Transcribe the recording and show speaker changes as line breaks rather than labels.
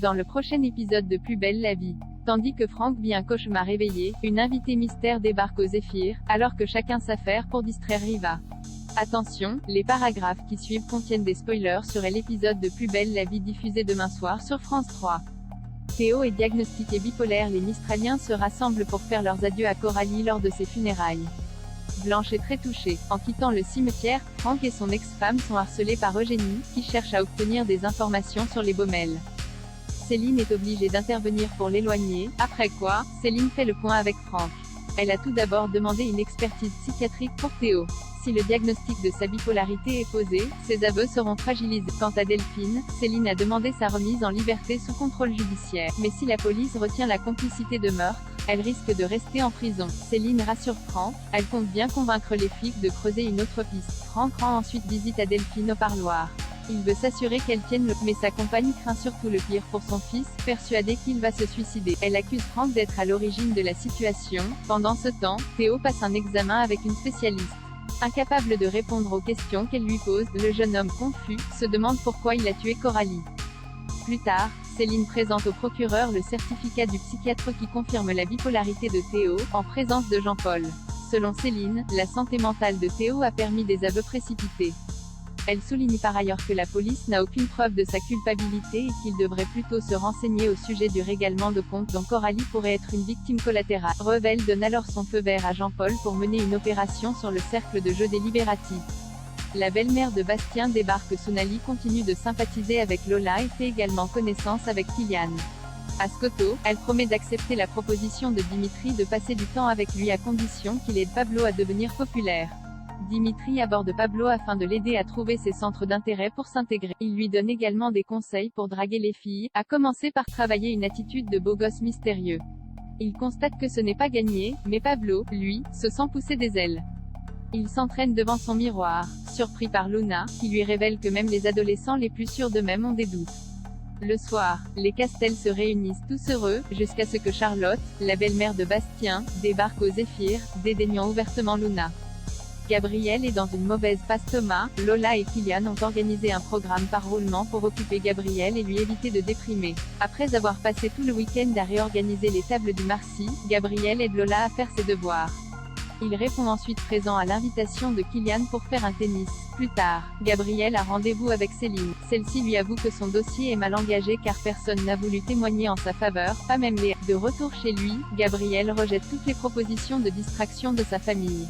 dans le prochain épisode de Plus belle la vie. Tandis que Franck vit un cauchemar réveillé, une invitée mystère débarque au Zéphyr, alors que chacun s'affaire pour distraire Riva. Attention, les paragraphes qui suivent contiennent des spoilers sur l'épisode de Plus belle la vie diffusé demain soir sur France 3. Théo est diagnostiqué bipolaire. Les Mistraliens se rassemblent pour faire leurs adieux à Coralie lors de ses funérailles. Blanche est très touchée. En quittant le cimetière, Franck et son ex-femme sont harcelés par Eugénie, qui cherche à obtenir des informations sur les Baumel. Céline est obligée d'intervenir pour l'éloigner, après quoi, Céline fait le point avec Franck. Elle a tout d'abord demandé une expertise psychiatrique pour Théo. Si le diagnostic de sa bipolarité est posé, ses aveux seront fragilisés. Quant à Delphine, Céline a demandé sa remise en liberté sous contrôle judiciaire. Mais si la police retient la complicité de meurtre, elle risque de rester en prison. Céline rassure Franck, elle compte bien convaincre les flics de creuser une autre piste. Franck rend ensuite visite à Delphine au parloir. Il veut s'assurer qu'elle tienne le... Mais sa compagne craint surtout le pire pour son fils, persuadée qu'il va se suicider. Elle accuse Franck d'être à l'origine de la situation. Pendant ce temps, Théo passe un examen avec une spécialiste. Incapable de répondre aux questions qu'elle lui pose, le jeune homme confus se demande pourquoi il a tué Coralie. Plus tard, Céline présente au procureur le certificat du psychiatre qui confirme la bipolarité de Théo, en présence de Jean-Paul. Selon Céline, la santé mentale de Théo a permis des aveux précipités. Elle souligne par ailleurs que la police n'a aucune preuve de sa culpabilité et qu'il devrait plutôt se renseigner au sujet du règlement de compte dont Coralie pourrait être une victime collatérale. Revel donne alors son feu vert à Jean-Paul pour mener une opération sur le cercle de jeu délibératif. La belle-mère de Bastien débarque. Sounali continue de sympathiser avec Lola et fait également connaissance avec Kylian. À Skoto, elle promet d'accepter la proposition de Dimitri de passer du temps avec lui à condition qu'il aide Pablo à devenir populaire. Dimitri aborde Pablo afin de l'aider à trouver ses centres d'intérêt pour s'intégrer. Il lui donne également des conseils pour draguer les filles, à commencer par travailler une attitude de beau gosse mystérieux. Il constate que ce n'est pas gagné, mais Pablo, lui, se sent pousser des ailes. Il s'entraîne devant son miroir, surpris par Luna, qui lui révèle que même les adolescents les plus sûrs d'eux-mêmes ont des doutes. Le soir, les Castel se réunissent tous heureux, jusqu'à ce que Charlotte, la belle-mère de Bastien, débarque au Zéphyr, dédaignant ouvertement Luna. Gabriel est dans une mauvaise passe. Thomas, Lola et Kylian ont organisé un programme par roulement pour occuper Gabriel et lui éviter de déprimer. Après avoir passé tout le week-end à réorganiser les tables du Marcy, Gabriel aide Lola à faire ses devoirs. Il répond ensuite présent à l'invitation de Kylian pour faire un tennis. Plus tard, Gabriel a rendez-vous avec Céline. Celle-ci lui avoue que son dossier est mal engagé car personne n'a voulu témoigner en sa faveur, pas même Léa. De retour chez lui, Gabriel rejette toutes les propositions de distraction de sa famille.